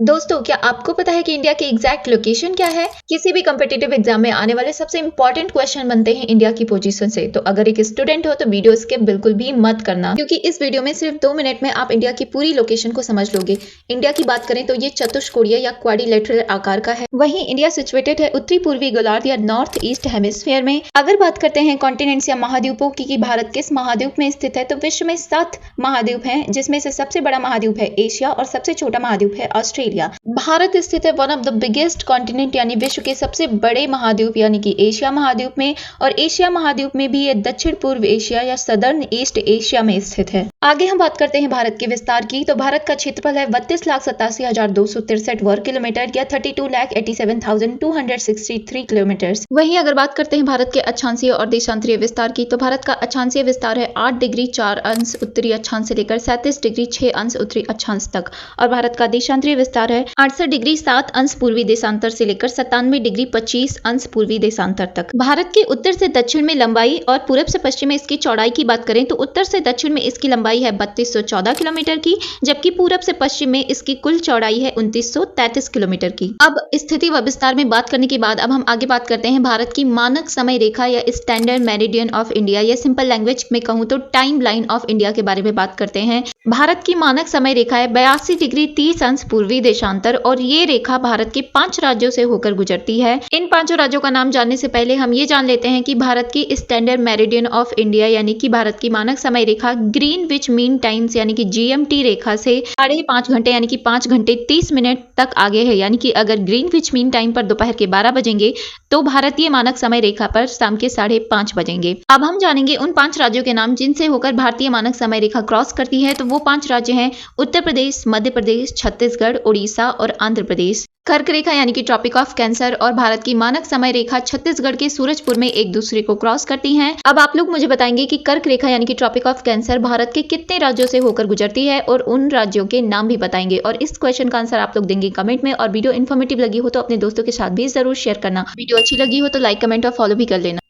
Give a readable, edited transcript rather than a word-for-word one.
दोस्तों, क्या आपको पता है कि इंडिया की एग्जैक्ट लोकेशन क्या है? किसी भी कॉम्पिटिटिव एग्जाम में आने वाले सबसे इंपॉर्टेंट क्वेश्चन बनते हैं इंडिया की पोजीशन से। तो अगर एक स्टूडेंट हो तो वीडियो स्किप बिल्कुल भी मत करना, क्योंकि इस वीडियो में सिर्फ 2 मिनट में आप इंडिया की पूरी लोकेशन को समझ लोगे। इंडिया की बात करें तो ये चतुष्कोणीय या क्वाड्रिलेटरल आकार का है। वहीं इंडिया सिचुएटेड है उत्तरी पूर्वी गोलार्ध या नॉर्थ ईस्ट हेमिस्फीयर में। अगर बात करते हैं कॉन्टिनेंट्स या महाद्वीपों की भारत किस महाद्वीप में स्थित है, तो विश्व में 7 महाद्वीप हैं, जिसमें से सबसे बड़ा महाद्वीप है एशिया और सबसे छोटा महाद्वीप है ऑस्ट्रेलिया। भारत स्थित है one of the biggest continent यानी विश्व के सबसे बड़े महाद्वीप यानी कि एशिया महाद्वीप में, और एशिया महाद्वीप में भी ये दक्षिण पूर्व एशिया या सदर्न ईस्ट एशिया में स्थित है। आगे हम बात करते हैं भारत के विस्तार की। तो भारत का क्षेत्रफल है 32,87,263 वर्ग किलोमीटर या 32,87,263 किलोमीटर। वहीं अगर बात करते हैं भारत के अक्षांशीय और देशांतरीय विस्तार की, तो भारत का अक्षांशीय विस्तार है 8 डिग्री 4 अंश उत्तरी अक्षांश से लेकर 37 डिग्री 6 अंश उत्तरी अक्षांश तक, और भारत का देशांतरीय विस्तार है 68 डिग्री 7 अंश पूर्वी देशांतर से लेकर 97 डिग्री 25 अंश पूर्वी देशांतर तक। भारत के उत्तर से दक्षिण में लंबाई और पूरब से पश्चिम में इसकी चौड़ाई की बात करें तो उत्तर से दक्षिण में इसकी लंबाई है 3214 किलोमीटर की, जबकि पूरब से पश्चिम में इसकी कुल चौड़ाई है 2933 किलोमीटर की। अब स्थिति व विस्तार में बात करने के बाद अब हम आगे बात करते हैं भारत की मानक समय रेखा या स्टैंडर्ड मेरिडियन ऑफ इंडिया, या सिंपल लैंग्वेज में कहूं तो टाइम लाइन ऑफ इंडिया के बारे में बात करते हैं। भारत की मानक समय रेखा है 82 डिग्री 30 अंश पूर्वी देशांतर, और ये रेखा भारत के 5 राज्यों से होकर गुजरती है। इन 5 राज्यों का नाम जानने से पहले हम ये जान लेते हैं कि भारत की स्टैंडर्ड मेरिडियन ऑफ इंडिया यानी कि भारत की मानक समय रेखा ग्रीनविच मीन टाइम्स यानी कि जीएमटी रेखा से 5.5 घंटे यानी कि 5 घंटे 30 मिनट तक आगे है। यानी कि अगर ग्रीनविच मीन टाइम पर दोपहर के 12 बजेंगे तो भारतीय मानक समय रेखा पर शाम के 5:30 बजेंगे। अब हम जानेंगे उन 5 राज्यों के नाम जिनसे होकर भारतीय मानक समय रेखा क्रॉस करती है। तो वो 5 राज्य हैं उत्तर प्रदेश, मध्य प्रदेश, छत्तीसगढ़, उड़ीसा और आंध्र प्रदेश। कर्क रेखा यानी कि ट्रॉपिक ऑफ कैंसर और भारत की मानक समय रेखा छत्तीसगढ़ के सूरजपुर में एक दूसरे को क्रॉस करती हैं। अब आप लोग मुझे बताएंगे कि कर्क रेखा यानी कि ट्रॉपिक ऑफ कैंसर भारत के कितने राज्यों से होकर गुजरती है, और उन राज्यों के नाम भी बताएंगे। और इस क्वेश्चन का आंसर आप लोग देंगे कमेंट में, और वीडियो इन्फॉर्मेटिव लगी हो तो अपने दोस्तों के साथ भी जरूर शेयर करना। वीडियो अच्छी लगी हो तो लाइक, कमेंट और फॉलो भी कर लेना।